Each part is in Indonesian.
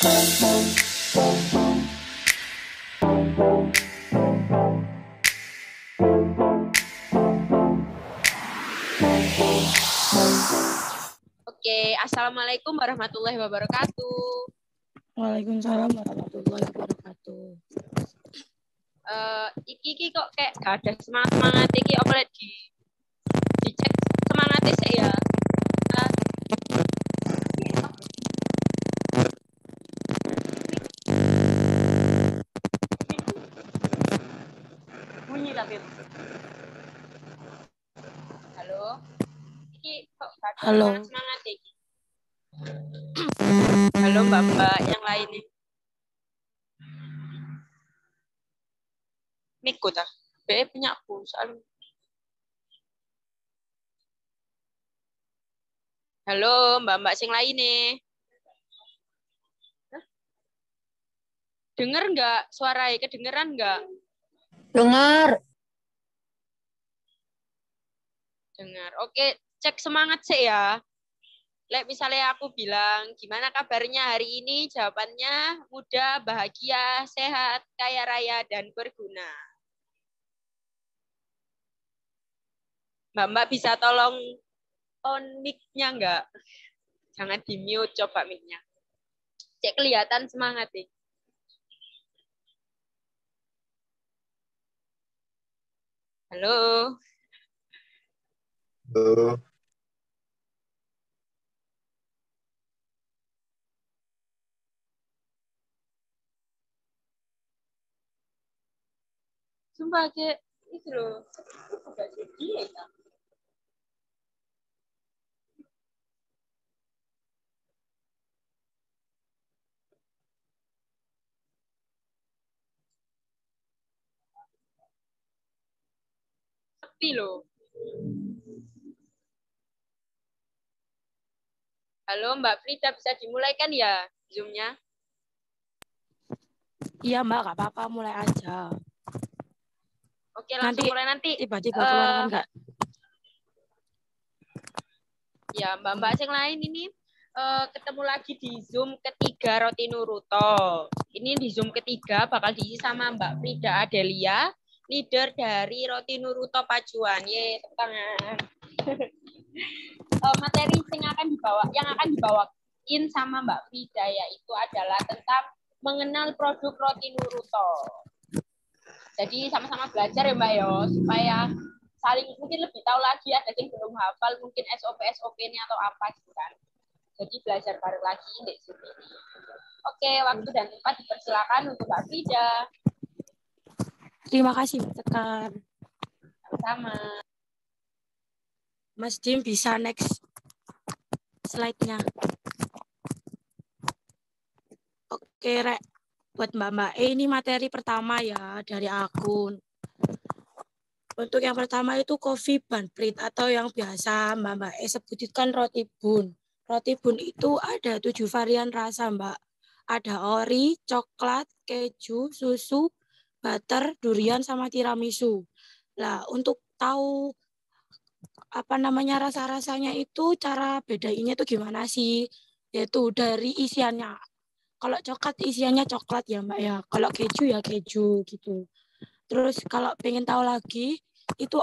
Oke, assalamualaikum warahmatullahi wabarakatuh. Waalaikumsalam warahmatullahi wabarakatuh. Iki kok kayak gak ada semangat iki apa dicek semangatnya sih ya. Bunyi tapi. Halo. Iki kok gak ada semangat iki. Halo Mbak-mbak yang lain nih. Mikku dah. Punya aku soalnya. Halo Mbak-mbak sing lain nih. Dengar nggak suaranya? Kedengeran nggak? Dengar. Dengar. Oke, cek semangat sih ya. Lek misalnya aku bilang, gimana kabarnya hari ini? Jawabannya mudah, bahagia, sehat, kaya raya, dan berguna. Mbak-mbak bisa tolong on mic-nya nggak? Jangan di-mute, coba mic-nya. Cek kelihatan semangat nih. Halo. Halo. Sumpah kayak itu loh. Enggak jadi ya. Sepi loh. Halo Mbak Frida, bisa dimulai kan ya Zoom-nya? Iya Mbak, nggak apa-apa, mulai aja. Oke, langsung mulai nanti. Tiba-tiba keluar kan nggak? Ya, Mbak-mbak yang lain ini ketemu lagi di Zoom ketiga Roti Nuruto. Ini di Zoom ketiga bakal diisi sama Mbak Frida Adelia, leader dari Roti Nuruto Pacuan. Ye, tepuk tangan. Materi yang akan dibawain sama Mbak Frida yaitu adalah tentang mengenal produk Roti Nuruto. Jadi sama-sama belajar ya Mbak yo, supaya saling mungkin lebih tahu lagi, ada yang belum hafal mungkin SOP-nya atau apa gitu kan. Jadi belajar bareng lagi di sini. Oke, waktu dan tempat dipersilakan untuk Mbak Frida. Terima kasih Mbak Sekar. Sama-sama. Mas Dim bisa next slide-nya. Oke, Rek. Buat Mbak ini materi pertama ya dari akun. Untuk yang pertama itu coffee bun plate atau yang biasa Mbak sebutkan roti bun. Roti bun itu ada 7 varian rasa Mbak. Ada ori, coklat, keju, susu, butter, durian, sama tiramisu. Nah, untuk tahu apa namanya rasa-rasanya itu cara bedainnya itu gimana sih? Yaitu dari isiannya. Kalau coklat isiannya coklat ya Mbak ya. Kalau keju ya keju gitu. Terus kalau pengen tahu lagi itu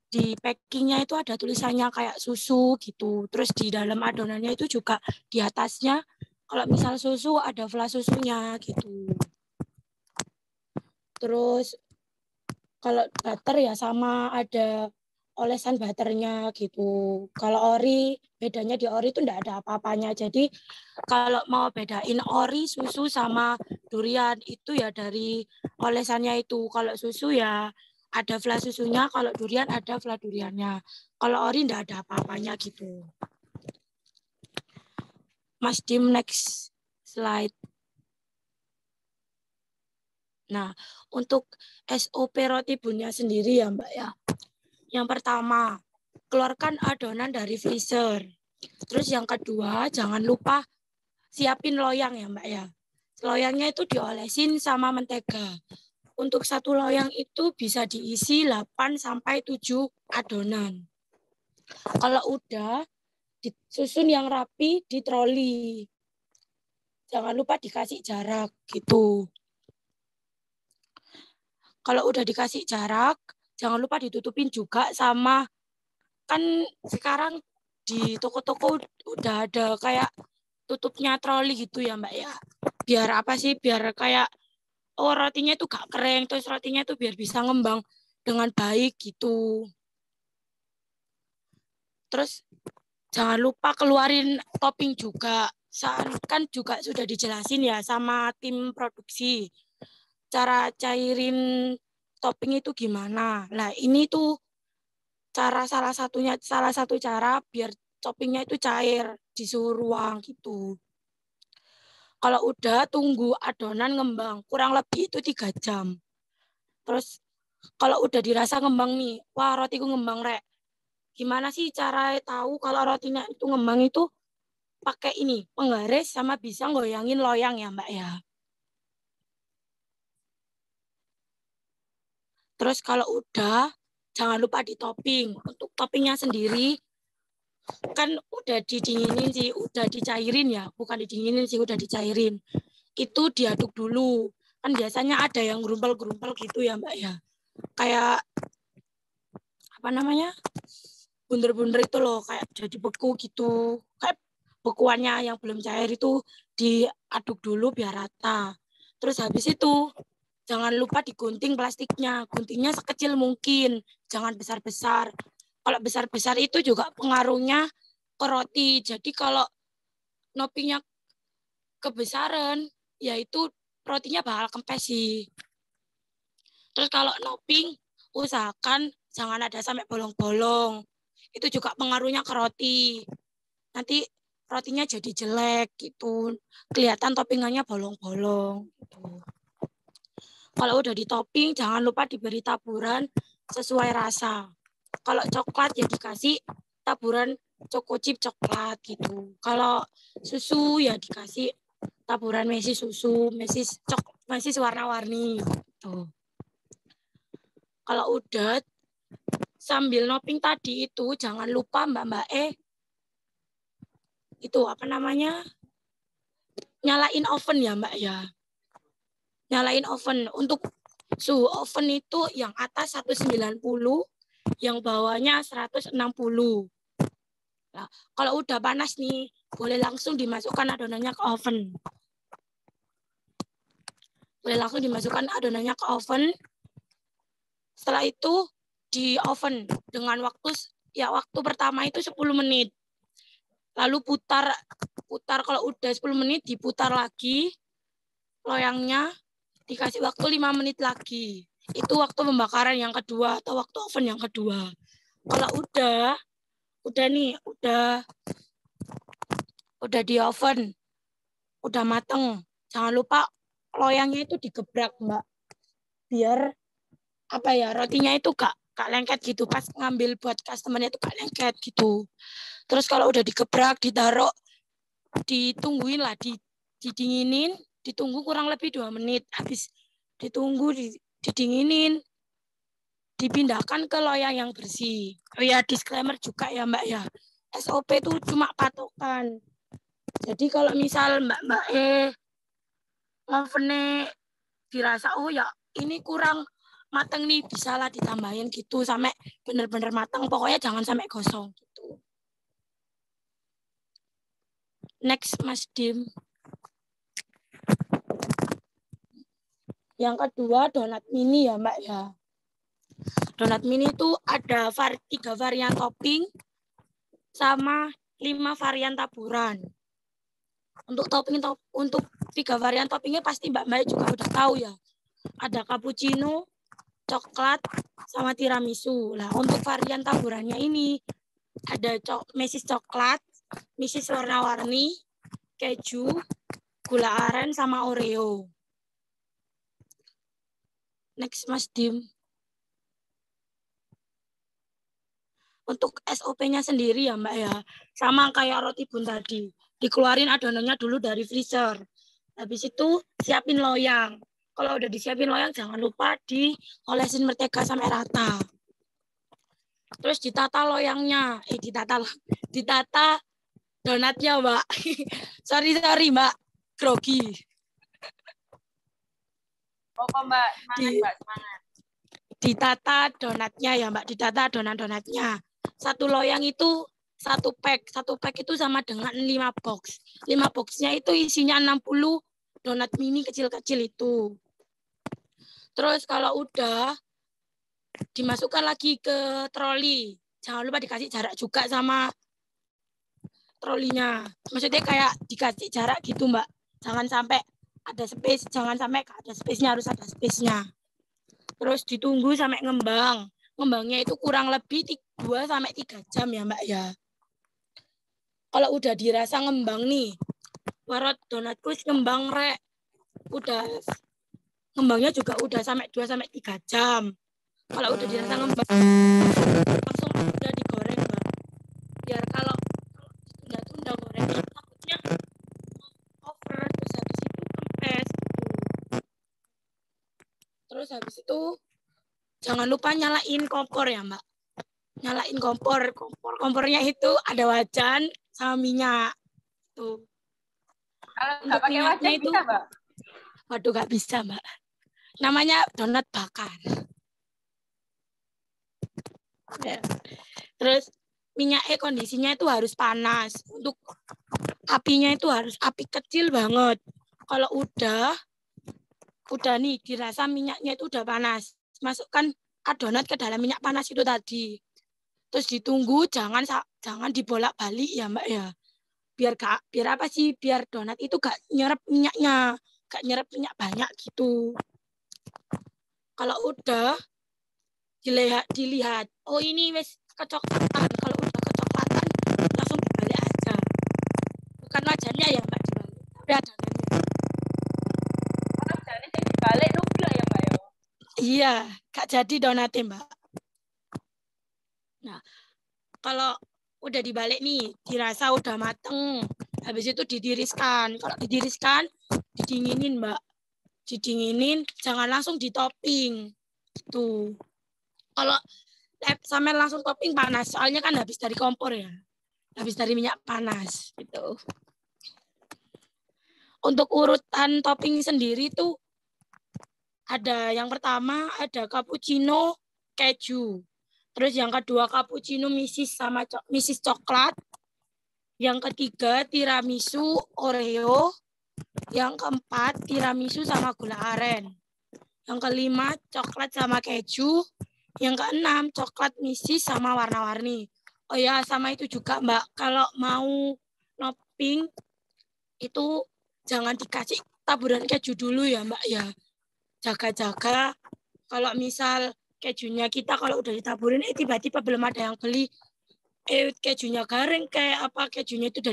di packingnya itu ada tulisannya kayak susu gitu. Terus di dalam adonannya itu juga di atasnya kalau misal susu ada flas susunya gitu. Terus kalau butter ya sama ada olesan butternya gitu. Kalau ori bedanya di ori itu enggak ada apa-apanya. Jadi kalau mau bedain ori, susu sama durian itu ya dari olesannya itu. Kalau susu ya ada flas susunya, kalau durian ada flas duriannya. Kalau ori enggak ada apa-apanya gitu. Mas Dim next slide. Nah, untuk SOP roti bunnya sendiri ya Mbak ya. Yang pertama, keluarkan adonan dari freezer. Terus yang kedua, jangan lupa siapin loyang ya Mbak ya. Loyangnya itu diolesin sama mentega. Untuk satu loyang itu bisa diisi 8 sampai 7 adonan. Kalau udah, disusun yang rapi di troli. jangan lupa dikasih jarak gitu. Kalau udah dikasih jarak, jangan lupa ditutupin juga sama, kan sekarang di toko-toko udah ada kayak tutupnya troli gitu ya Mbak ya. Biar apa sih, biar kayak rotinya itu gak kering, terus rotinya itu biar bisa ngembang dengan baik gitu. Terus jangan lupa keluarin topping juga. Kan juga sudah dijelasin ya sama tim produksi. Cara cairin topping itu gimana. Nah ini tuh salah satu cara biar toppingnya itu cair di suhu ruang gitu. Kalau udah tunggu adonan ngembang, kurang lebih itu 3 jam. Terus kalau udah dirasa ngembang nih, wah rotiku ngembang rek. Gimana sih cara tahu kalau rotinya itu ngembang itu? Pakai ini, penggaris sama bisa goyangin loyang ya Mbak ya. Terus kalau udah, jangan lupa ditopping. Untuk toppingnya sendiri, kan udah didinginin sih, udah dicairin ya. Bukan didinginin sih, udah dicairin. Itu diaduk dulu. Kan biasanya ada yang gerumpal-gerumpal gitu ya Mbak ya. Kayak, apa namanya, bunder-bunder itu loh, kayak jadi beku gitu. Kayak bekuannya yang belum cair itu diaduk dulu biar rata. Terus habis itu, jangan lupa digunting plastiknya. Guntingnya sekecil mungkin, jangan besar-besar. Kalau besar-besar itu juga pengaruhnya ke roti. Jadi kalau nopinya kebesaran, yaitu rotinya bakal kempes sih. Terus kalau noping, usahakan jangan ada sampai bolong-bolong. Itu juga pengaruhnya ke roti. Nanti rotinya jadi jelek gitu. Kelihatan toppingannya bolong-bolong gitu. Kalau udah ditoping, jangan lupa diberi taburan sesuai rasa. Kalau coklat ya dikasih taburan choco chip coklat gitu. Kalau susu ya dikasih taburan mesis susu, mesis warna-warni gitu. Kalau udah sambil noping tadi itu jangan lupa Mbak itu apa namanya? Nyalain oven ya Mbak ya. Nyalain oven. Untuk suhu oven itu yang atas 190, yang bawahnya 160. Nah, kalau udah panas nih, boleh langsung dimasukkan adonannya ke oven. Boleh langsung dimasukkan adonannya ke oven. Setelah itu di oven dengan waktu pertama itu 10 menit. Lalu putar kalau udah 10 menit diputar lagi loyangnya, dikasih waktu 5 menit lagi. Itu waktu pembakaran yang kedua atau waktu oven yang kedua. Kalau udah di oven, udah mateng. Jangan lupa loyangnya itu digebrak, Mbak. Biar apa ya, rotinya itu gak lengket gitu. Pas ngambil buat customer-nya itu gak lengket gitu. Terus kalau udah digebrak, ditaruh, ditungguin lah, didinginin, ditunggu kurang lebih 2 menit. Habis ditunggu, didinginin, dipindahkan ke loyang yang bersih. Oh ya, disclaimer juga ya Mbak ya. SOP itu cuma patokan. Jadi kalau misal Mbak ovennya dirasa, oh ya ini kurang mateng nih, bisa lah ditambahin gitu sampai bener-bener mateng. Pokoknya jangan sampai gosong gitu. Next, Mas Dim. Yang kedua, donat mini ya Mbak ya. Donat mini itu ada 3 varian topping sama 5 varian taburan. Untuk 3 varian toppingnya pasti Mbak juga udah tahu ya. Ada cappuccino, coklat, sama tiramisu. Nah, untuk varian taburannya ini ada mesis coklat, mesis warna-warni, keju, gula aren, sama Oreo. Next, Mas Dim. Untuk SOP-nya sendiri ya Mbak ya, sama kayak roti bun tadi. Dikeluarin adonannya dulu dari freezer. Habis itu siapin loyang. Kalau udah disiapin loyang, jangan lupa diolesin mentega sampai rata. Terus ditata loyangnya. Ditata donatnya Mbak. sorry Mbak. grogi. Pokok Mbak, semangat Mbak, semangat. Ditata donatnya ya Mbak, ditata donat-donatnya. Satu loyang itu satu pack itu sama dengan 5 box. 5 boxnya itu isinya 60 donat mini kecil-kecil itu. Terus kalau udah dimasukkan lagi ke troli. Jangan lupa dikasih jarak juga sama trolinya. Maksudnya kayak dikasih jarak gitu Mbak. Jangan sampai ada space, jangan sampai ada space-nya, harus ada space-nya. Terus ditunggu sampai ngembang. Ngembangnya itu kurang lebih 2 sampai 3 jam ya Mbak ya. Kalau udah dirasa ngembang nih, warot donatku ngembang rek. Udah ngembangnya juga udah sampai 2 sampai 3 jam. Kalau udah dirasa ngembang, langsung udah digoreng Mbak. Biar kalau tunda-tunda goreng takutnya over, terus habis itu kempes. Terus habis itu jangan lupa nyalain kompor ya Mbak. Nyalain kompornya itu ada wajan sama minyak tuh. Kalau Untuk nggak pakai wajan itu bisa Mbak? waduh nggak bisa Mbak, namanya donat bakar ya. Terus minyaknya kondisinya itu harus panas, untuk apinya itu harus api kecil banget. Kalau udah nih dirasa minyaknya itu udah panas, masukkan adonat ke dalam minyak panas itu tadi. Terus ditunggu, jangan dibolak-balik ya Mbak ya. Biar apa sih? Biar donat itu gak nyerap minyaknya, gak nyerap minyak banyak gitu. Kalau udah dilihat, oh ini wes kecoklatan. Kalau udah kecoklatan langsung dibalik aja. Bukan wajannya ya Mbak dibalik, tapi adonannya. Wajannya jadi dibalik nublak ya Mbak ya. Iya, gak jadi donatnya Mbak. Nah, kalau udah dibalik nih, dirasa udah mateng. Habis itu ditiriskan. Kalau ditiriskan, didinginin Mbak. Didinginin, jangan langsung ditopping. Tuh. Kalau sampai langsung topping panas, soalnya kan habis dari kompor ya. Habis dari minyak panas gitu. Untuk urutan topping sendiri tuh ada yang pertama ada cappuccino keju. Terus yang kedua cappuccino misis sama misis coklat. Yang ketiga tiramisu Oreo. Yang keempat tiramisu sama gula aren. Yang kelima coklat sama keju. Yang keenam coklat misis sama warna-warni. Oh ya, sama itu juga Mbak, kalau mau topping itu jangan dikasih taburan keju dulu ya Mbak ya. Jaga-jaga kalau misal kejunya kita kalau udah ditaburin tiba-tiba belum ada yang beli, kejunya garing kayak apa, kejunya itu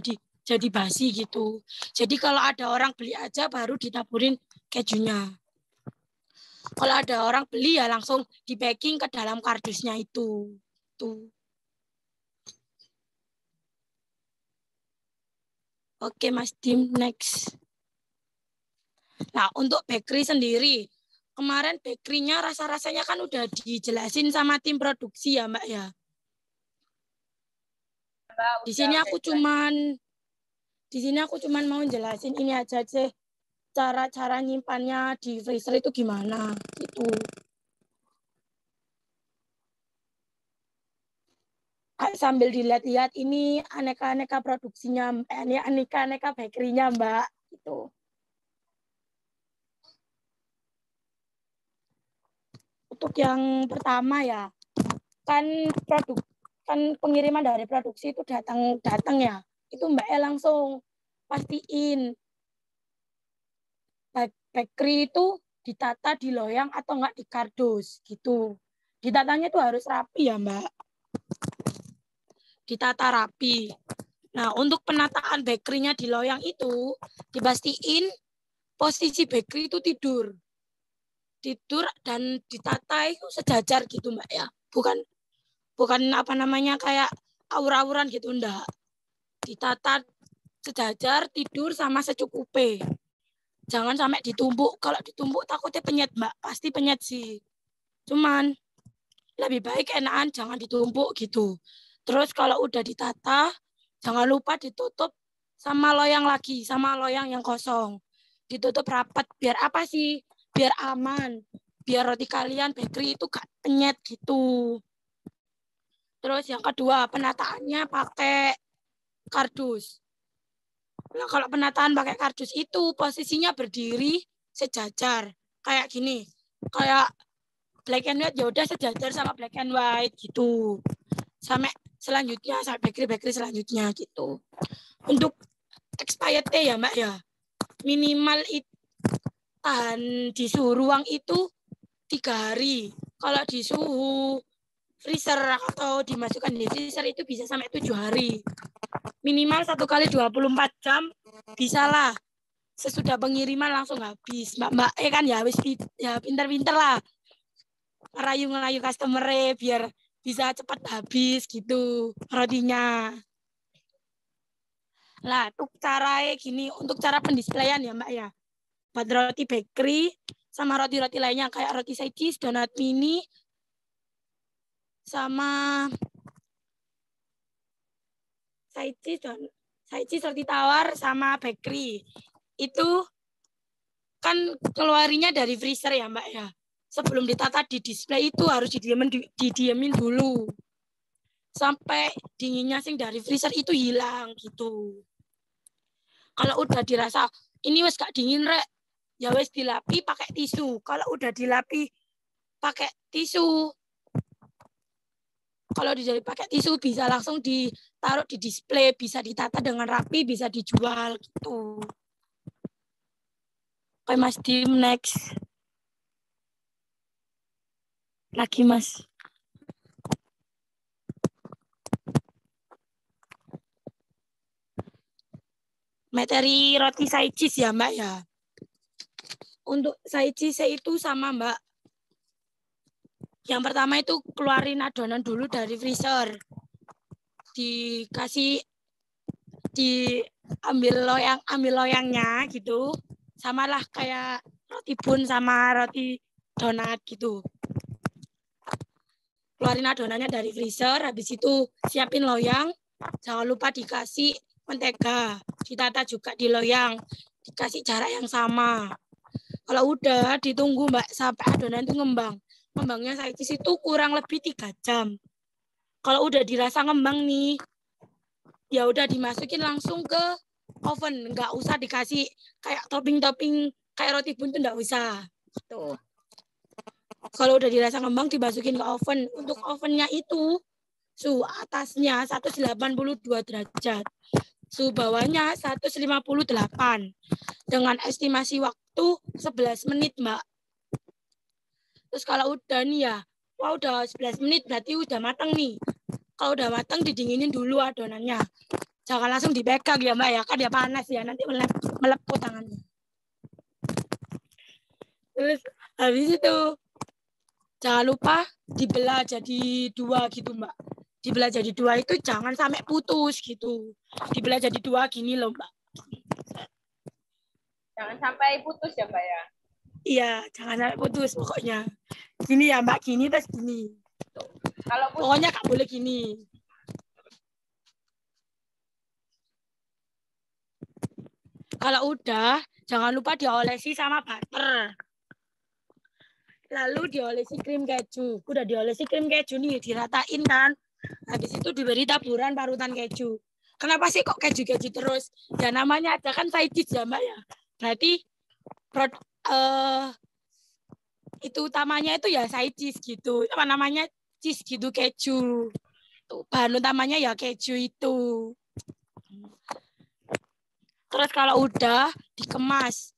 jadi basi gitu. Jadi kalau ada orang beli aja baru ditaburin kejunya. Kalau ada orang beli ya langsung di packing ke dalam kardusnya itu. Tuh. Oke Mas Dim, next. Nah untuk bakery sendiri, kemarin bakerynya rasa-rasanya kan udah dijelasin sama tim produksi ya Mbak ya. Mbak, Di sini aku cuman mau jelasin ini aja sih, cara nyimpannya di freezer itu gimana gitu. Sambil dilihat-lihat ini aneka-aneka produksinya, ini aneka-aneka bakerynya Mbak gitu. Untuk yang pertama ya, kan pengiriman dari produksi itu datang ya. Itu Mbak langsung pastiin bakery itu ditata di loyang atau enggak di kardus gitu. Ditatanya itu harus rapi ya Mbak. Ditata rapi. Nah, untuk penataan bakery-nya di loyang itu dipastiin posisi bakery itu tidur dan ditata itu sejajar gitu Mbak ya. Bukan apa namanya kayak aur-auran gitu, enggak. Ditata sejajar, tidur sama secukupnya. Jangan sampai ditumpuk. Kalau ditumpuk takutnya penyet Mbak, pasti penyet sih. Cuman lebih baik enakan jangan ditumpuk gitu. Terus kalau udah ditata, jangan lupa ditutup sama loyang lagi, sama loyang yang kosong. Ditutup rapat, biar apa sih? Biar aman. Biar roti kalian bakery itu gak penyet gitu. Terus yang kedua, penataannya pakai kardus. Nah, kalau penataan pakai kardus itu posisinya berdiri sejajar. Kayak gini. Kayak black and white, ya udah sejajar sama black and white gitu. Sampai selanjutnya, sampai bakery selanjutnya gitu. Untuk expired ya Mbak ya, minimal tahan di suhu ruang itu 3 hari. Kalau di suhu freezer atau dimasukkan di freezer itu bisa sampai 7 hari. Minimal 1 kali 24 jam bisa lah. Sesudah pengiriman langsung habis. Mbak kan ya habis ya pinter-pinter lah. Ngerayu customer biar bisa cepat habis gitu rotinya. Lah, untuk cara gini, untuk cara pendisplayan ya Mbak ya. Buat roti bakery sama roti-roti lainnya kayak roti side cheese, donat mini, sama side cheese, roti tawar, sama bakery. Itu kan keluarinya dari freezer ya Mbak ya. Sebelum ditata di display itu harus didiemin dulu. Sampai dinginnya sing dari freezer itu hilang gitu. Kalau udah dirasa ini wes gak dingin rek, ya wes dilapi pakai tisu. Kalau udah dilapi pakai tisu, kalau dijadi pakai tisu bisa langsung ditaruh di display, bisa ditata dengan rapi, bisa dijual gitu. Oke Mas Dim, next. Lagi Mas. Materi roti side cheese ya Mbak ya. Untuk side cheese itu sama Mbak. Yang pertama itu keluarin adonan dulu dari freezer. Ambil loyangnya gitu. Samalah kayak roti bun sama roti donat gitu. Keluarin adonannya dari freezer, habis itu siapin loyang. Jangan lupa dikasih mentega, ditata juga di loyang, dikasih jarak yang sama. Kalau udah ditunggu Mbak sampai adonan itu ngembang. Ngembangnya side cheese itu kurang lebih 3 jam. Kalau udah dirasa ngembang nih, ya udah dimasukin langsung ke oven, nggak usah dikasih kayak topping-topping kayak roti bun itu nggak usah. Tuh. Kalau udah dirasa ngembang dimasukin ke oven. Untuk ovennya itu suhu atasnya 182 derajat. Suhu bawahnya 158 dengan estimasi waktu 11 menit, Mbak. Terus kalau udah nih ya, wah udah 11 menit berarti udah matang nih. Kalau udah matang didinginin dulu adonannya. Jangan langsung dipegang ya Mbak ya, kan dia panas ya, nanti meleput tangannya. Terus habis itu jangan lupa dibelah jadi 2 gitu Mbak. Dibelah jadi 2 itu jangan sampai putus gitu. Dibelah jadi 2 gini loh Mbak. Jangan sampai putus ya Mbak ya. Iya, jangan sampai putus pokoknya. Gini ya Mbak, gini terus gini. Kalau putus, pokoknya nggak boleh gini. Kalau udah, jangan lupa diolesi sama butter. Lalu diolesi krim keju. Udah diolesi krim keju nih, diratain kan. Habis itu diberi taburan parutan keju. Kenapa sih kok keju-keju terus? Ya namanya aja kan side cheese ya Mbak ya. Berarti itu utamanya itu ya side cheese gitu. Apa namanya? Cheese gitu, keju. Tuh, bahan utamanya ya keju itu. Terus kalau udah dikemas,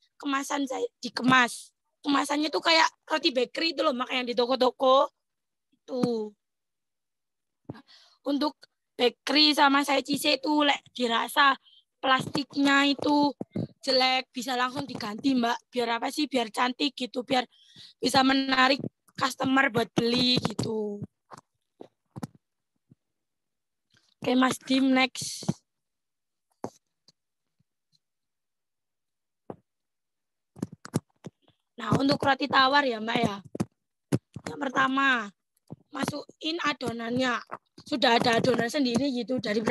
dikemas. Kemasannya tuh kayak roti bakery itu loh, makanya di toko-toko. Tuh. Untuk bakery sama side cheese itu dirasa plastiknya itu jelek, bisa langsung diganti Mbak. Biar apa sih? Biar cantik gitu, biar bisa menarik customer buat beli gitu. Oke Mas Dim, next. Nah untuk roti tawar ya Mbak ya. Yang pertama, masukin adonannya. sudah ada adonan sendiri gitu dari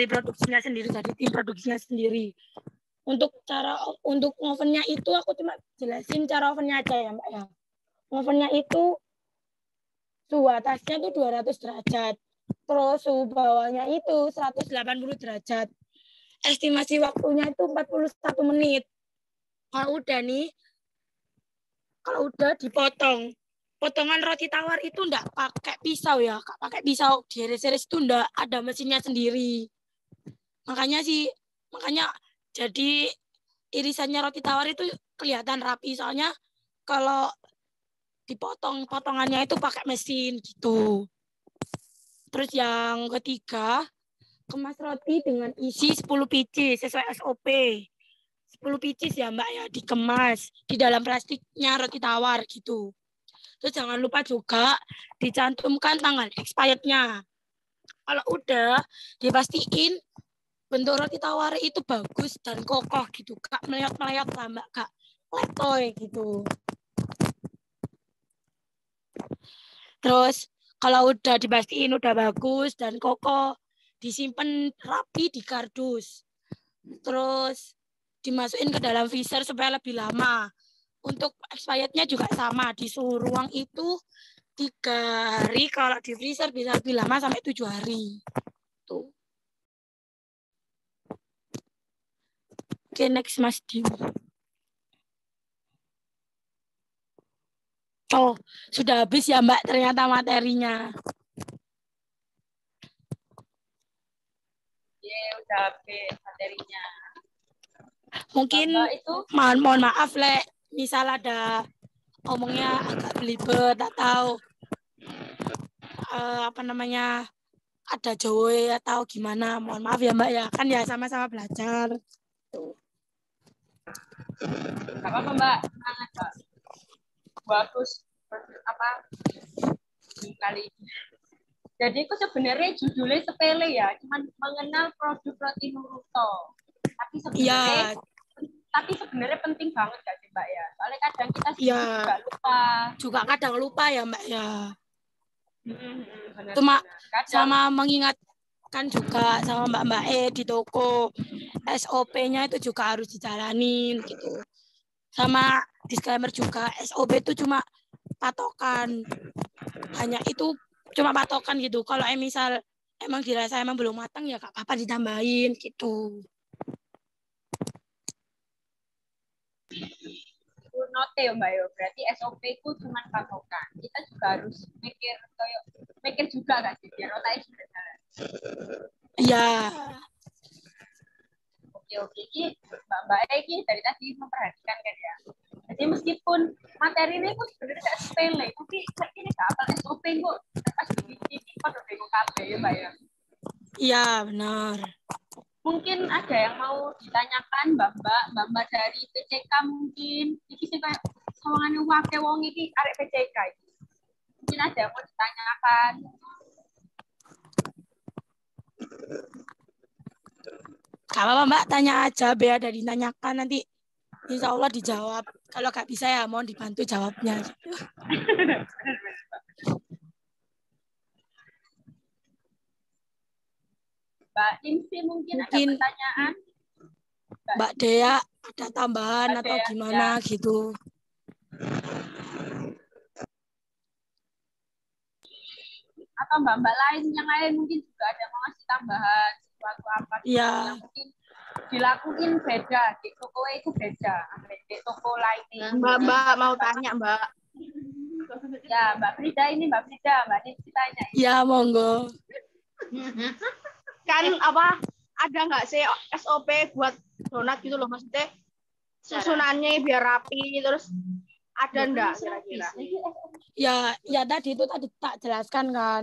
produksinya sendiri, dari tim produksinya sendiri. Untuk ovennya itu aku cuma jelasin cara ovennya aja ya Mbak ya. Ovennya itu suhu atasnya tuh 200 derajat. Terus suhu bawahnya itu 180 derajat. Estimasi waktunya itu 41 menit. Kalau udah dipotong. Potongan roti tawar itu enggak pakai pisau ya, Kak. Pakai pisau diiris-iris itu enggak, ada mesinnya sendiri. Makanya jadi irisannya roti tawar itu kelihatan rapi, soalnya kalau dipotong potongannya itu pakai mesin gitu. Terus yang ketiga, kemas roti dengan isi 10 biji sesuai SOP. 10 biji ya Mbak ya, dikemas di dalam plastiknya roti tawar gitu. Terus jangan lupa juga dicantumkan tanggal expirednya. Kalau udah dipastiin bentuk roti tawar itu bagus dan kokoh gitu, Kak. Meleot-meleot lah Mbak, Kak. Letoy gitu. Terus kalau udah dipastiin udah bagus dan kokoh, disimpan rapi di kardus. Terus dimasukin ke dalam freezer supaya lebih lama. Untuk expirednya juga sama, di suhu ruang itu 3 hari, kalau di freezer bisa lebih lama sampai 7 hari. Tuh. Oke, next Mas Dim. Oh, sudah habis ya Mbak ternyata materinya. Udah habis materinya. Mungkin itu mohon maaf misal ada ngomongnya agak belibet atau ada Jawa atau gimana, mohon maaf ya Mbak ya, kan ya sama-sama belajar. Gak apa-apa Mbak, semangat Mbak. Bagus kali ini. Jadi itu sebenarnya judulnya sepele ya, cuman mengenal produk roti Nuruto. Tapi sebenarnya penting banget gak sih Mbak ya? Soalnya kadang kita juga lupa. Juga kadang lupa ya Mbak ya. Benar, cuma sama mengingatkan juga sama Mbak di toko, SOP-nya itu juga harus dijalanin gitu. Sama disclaimer juga, SOP itu cuma patokan. Hanya itu cuma patokan gitu. Kalau misal emang dirasa emang belum matang ya gak apa-apa ditambahin gitu. Note ya Mbak yo, berarti SOP itu cuma patokan. Kita juga harus mikir juga gak sih biar otaknya juga jalan. Iya. Oke, ini Mbak ini dari tadi memperhatikan kan ya. Jadi meskipun materi ini pun sebenarnya gak sepele, tapi ini gak apa SOP kok pas dibikin kok udah bingung kabeh ya Mbak ya. Iya benar. Mungkin ada yang mau ditanyakan Mbak dari PCK mungkin. Iki sih kayak sawangane wake wong iki arek PCK iki. Mungkin ada yang mau ditanyakan. Gak apa-apa Mbak, tanya aja, biar ada ditanyakan nanti insya Allah dijawab. Kalau gak bisa ya mohon dibantu jawabnya. Mbak Imsi mungkin ada pertanyaan. Mbak Dea ada tambahan atau gimana ya, gitu. Atau mbak-mbak lain yang lain mungkin juga ada mau ngasih tambahan sesuatu apa yang mungkin dilakuin beda di toko itu beda di toko lainnya. Mbak mau tanya Mbak. Ya Mbak Frida Mbak Nisi tanya. Ya monggo. Kan ada nggak sih SOP buat donat gitu loh, maksudnya susunannya biar rapi, terus ada enggak kira-kira? Ya tadi tak jelaskan kan.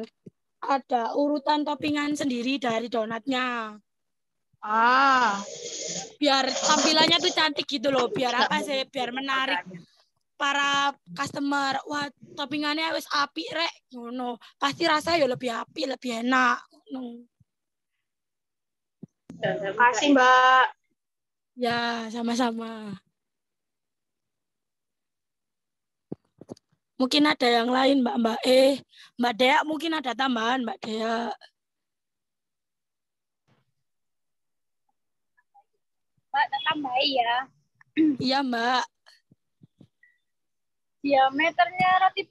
Ada urutan toppingan sendiri dari donatnya. Biar tampilannya tuh cantik gitu loh, biar apa sih? Biar menarik para customer. Wah, toppingannya wis apik rek, ngono. Pasti rasanya ya lebih apik, lebih enak. Terima kasih Mbak. Ya, sama-sama. Mungkin ada yang lain, Mbak Mbak Dea mungkin ada tambahan, Mbak Dea. Mbak, tak tambahin ya. Iya, Mbak. Diameternya roti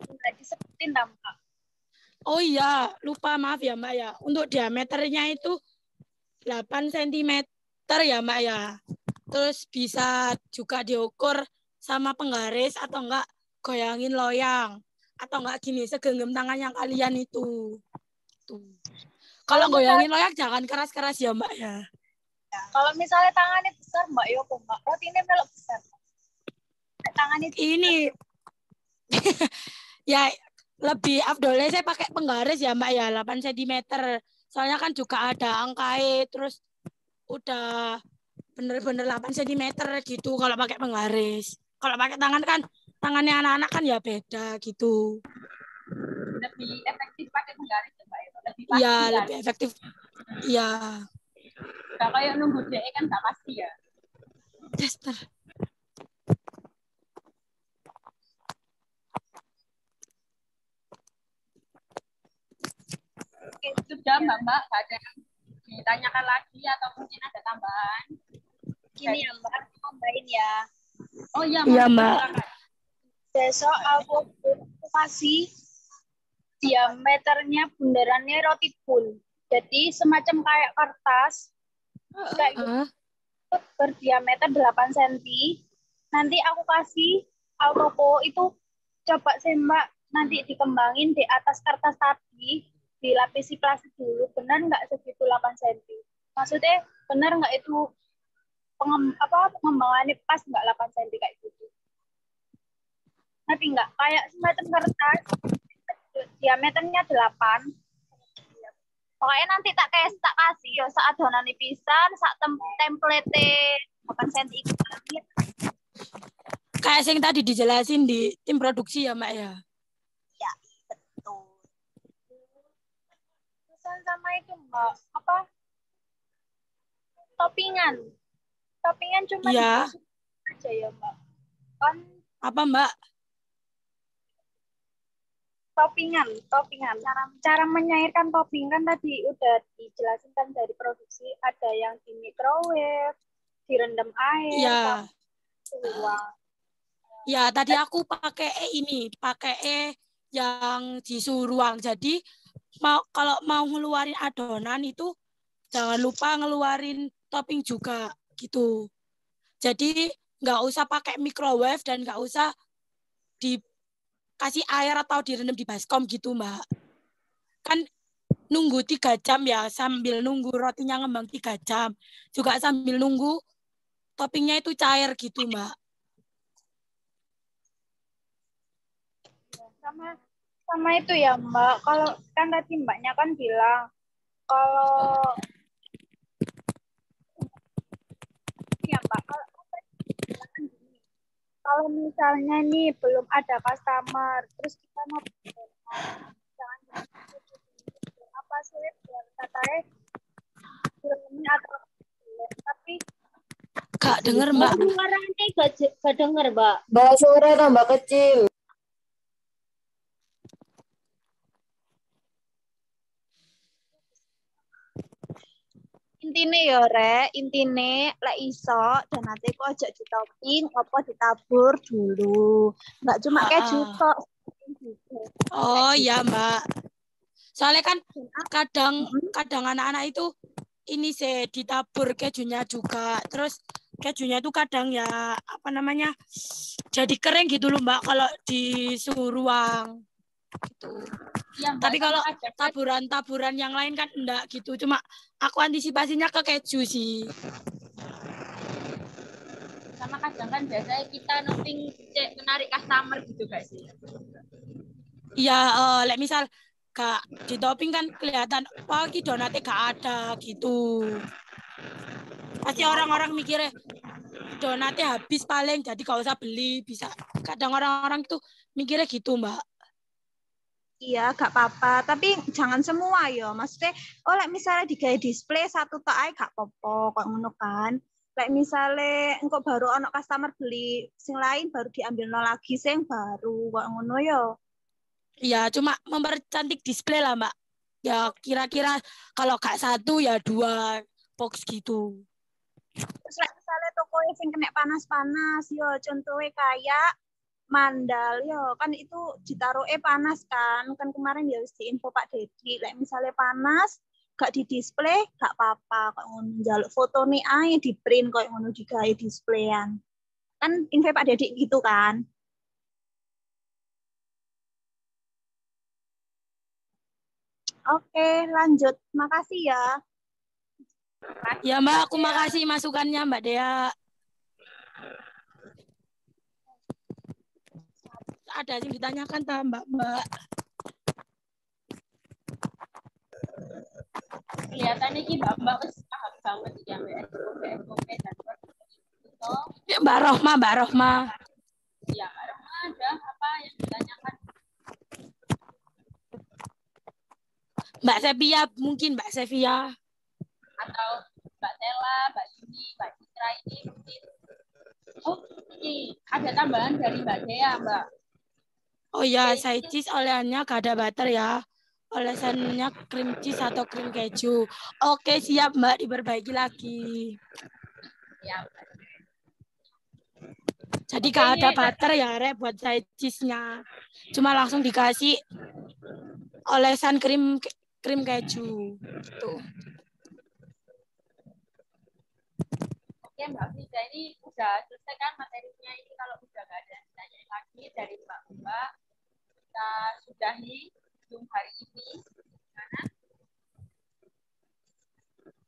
nggak disebutin, Mbak. Oh iya, lupa, maaf ya, Mbak ya. Untuk diameternya itu 8 cm ya, Mbak ya. Terus bisa juga diukur sama penggaris atau enggak goyangin loyang. Atau enggak gini, segenggam tangan yang kalian itu. Tuh. Kalau goyangin loyang jangan keras-keras ya, Mbak ya. Kalau misalnya tangannya besar, Mbak, ya apa, Mbak? Rotinya melok besar. Tangannya ini ya lebih afdolnya saya pakai penggaris ya, Mbak ya, 8 cm. Soalnya kan juga ada angkai, terus udah bener-bener 8 cm gitu kalau pakai penggaris. Kalau pakai tangan kan, tangannya anak-anak kan ya beda gitu. Lebih efektif pakai penggaris ya, Mbak. Lebih pasti Iya, kan? lebih efektif. Iya. Gak kayak nunggu DE kan gak pasti ya. Tester. Oke, sudah Mbak, gak ada yang ditanyakan lagi atau mungkin ada tambahan? gini ya, Mbak, tambahin ya. Oh iya, Iya, Mbak. Silakan. Besok aku kasih diameternya bundarannya roti pun. Jadi semacam kayak kertas kayak gitu, berdiameter 8 cm. Nanti aku kasih Altopo itu, coba sih Mbak nanti dikembangin di atas kertas tadi, dilapisi plastik dulu. Benar nggak segitu 8 cm? Maksudnya benar nggak itu pengembangannya pas nggak 8 cm kayak gitu? Nanti nggak kayak semacam kertas diameternya 8. Pokoknya nanti tak kasih ya saat adonan pisan, saat template 8 cm itu. Kayak yang tadi dijelasin di tim produksi ya, Mbak ya. Ya, betul. Pesan sama itu Mbak, apa? Toppingan. Toppingan cuma Iya. aja ya, Mbak. Kan Apa, Mbak? toppingan. Cara menyairkan topping kan tadi udah dijelasin kan dari produksi, ada yang di microwave, direndam air, Iya. uang. Ya, tadi aku pakai yang di suhu ruang. Jadi kalau mau ngeluarin adonan itu jangan lupa ngeluarin topping juga gitu. Jadi nggak usah pakai microwave dan nggak usah dikasih air atau direndam di baskom gitu, Mbak. Kan nunggu 3 jam ya, sambil nunggu rotinya ngembang 3 jam. Juga sambil nunggu toppingnya itu cair gitu, Mbak. Sama itu ya Mbak, kalau kan tadi Mbaknya kan bilang kalau ya Mbak, kalau misalnya nih belum ada customer, terus kita mau jangan apa sulit buat katanya ini atau tapi Gak denger, Mbak. suaranya gak denger Mbak. Mbak, suara tambah kecil. Intine ya intine lek iso dan nanti kok aja ditoping apa ditabur dulu. Enggak cuma keju tok. Oh iya, Mbak. Soalnya kan kadang anak-anak itu ini sih ditabur kejunya juga. Terus kejunya itu kadang ya apa namanya? Jadi kering gitu loh, Mbak, kalau di suhu ruang. Gitu. Ya, tapi kalau taburan-taburan yang lain kan enggak gitu. Cuma aku antisipasinya ke keju sih. Sama kadang kan biasanya kita noping menarik customer gitu guys sih. Iya, misal gak di topping kan kelihatan wah ini donatnya gak ada gitu. Pasti orang-orang mikirnya donatnya habis paling jadi gak usah beli, bisa. Kadang orang-orang itu mikirnya gitu, Mbak. Iya, gak apa-apa. Tapi jangan semua ya. Maksudnya, misalnya digawe display satu tok ae gak apa-apa kok ngono kan. Lek misale engko baru ono customer beli sing lain baru diambil no lagi sing baru kok ngono yo. Ya, cuma mempercantik display lah, Mbak. Ya, kira-kira kalau gak 1 ya 2 box gitu. Terus lek misale toko sing kena panas-panas yo contohnya kayak mandal yo kan itu ditaruhnya panas kan kemarin ya wis diinfo Pak Dedi lek misale panas gak di display gak apa-apa kok ngono njaluk foto nih ae di print kok ngono digawe displayan kan info Pak Dedi gitu kan. Oke lanjut makasih ya. Ya Mbak, aku makasih masukannya Mbak Dea. Ada yang ditanyakan tak Mbak? Kelihatannya ki Mbak wis paham banget ya SOP dan ya, Mbak Rohma. Ya, Mbak Rohma ada apa yang ditanyakan? Mbak Sevia mungkin Mbak Sevia atau Mbak Tela, Mbak Yuni, Mbak Citra ini mungkin. Oh, ini ada tambahan dari Mbak Dea, Mbak. Oh ya, side cheese olehannya gak ada butter ya. Olesannya cream cheese atau krim keju. Oke, siap Mbak, diperbaiki lagi. Ya. Jadi gak ada butter ya, Re, buat side cheese-nya. Cuma langsung dikasih olesan krim keju. Tuh. Oke, Mbak Frida, ini udah selesai kan materinya ini kalau udah nggak ada tanya lagi dari Mbak, kita sudahi Zoom hari ini. Gimana?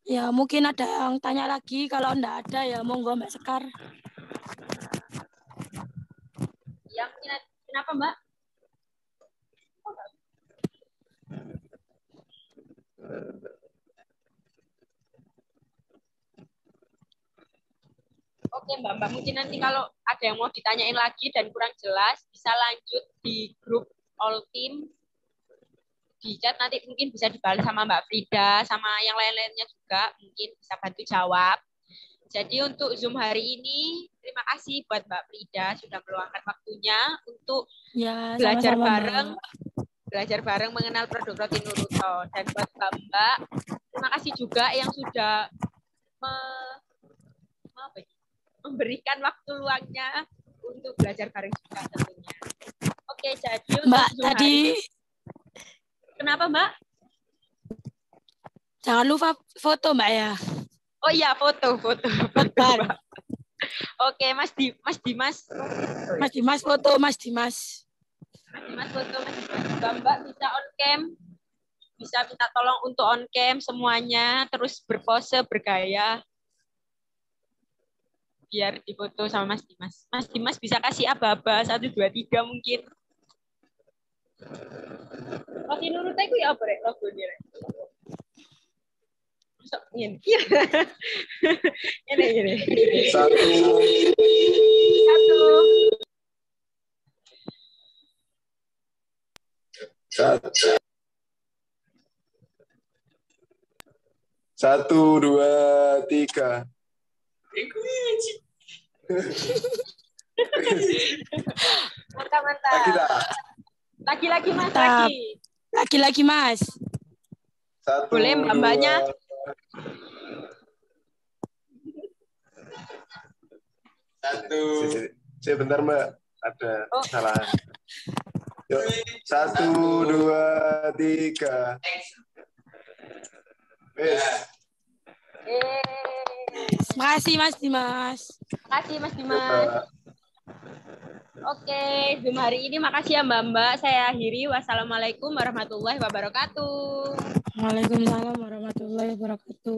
Ya, mungkin ada yang tanya lagi. Kalau enggak ada ya monggo Mbak Sekar. Ya, kenapa Mbak? Oke Mbak, mungkin nanti kalau ada yang mau ditanyain lagi dan kurang jelas, bisa lanjut di grup all team di chat, nanti mungkin bisa dibalas sama Mbak Frida, sama yang lain-lainnya juga, mungkin bisa bantu jawab. Jadi untuk Zoom hari ini, terima kasih buat Mbak Frida sudah meluangkan waktunya untuk ya, belajar sama-sama, bareng, Mbak. belajar bareng mengenal produk roti Nuruto. Dan buat Mbak, terima kasih juga yang sudah memberikan waktu luangnya untuk belajar bareng juga tentunya. Oke, jadi Mbak untuk tadi kenapa Mbak? Jangan lupa foto Mbak ya. Oh iya, foto. Mbak. Oke, Mas Dimas. Mas Dimas foto, Mas Dimas. Mas foto, Mas Dimas. Mbak bisa on cam. Bisa minta tolong untuk on cam semuanya, terus berpose, bergaya. Biar difoto sama Mas Dimas. Mas Dimas bisa kasih aba-aba 1 2 3 mungkin. Roti Nuruto itu ya apa rek logo ini rek? Ini. Satu, dua, tiga. Mantap. Lagi-lagi Mas, Mantap. Lagi-lagi Mas. Satu, boleh mbak-mbaknya. Satu. Sebentar Mbak, ada kesalahan. Yuk, 1, 2, 3. Makasih Mas Dimas. Makasih Mas Dimas. Oke, Zoom hari ini makasih ya Mbak-mbak. Saya akhiri. Wassalamualaikum warahmatullahi wabarakatuh. Waalaikumsalam warahmatullahi wabarakatuh.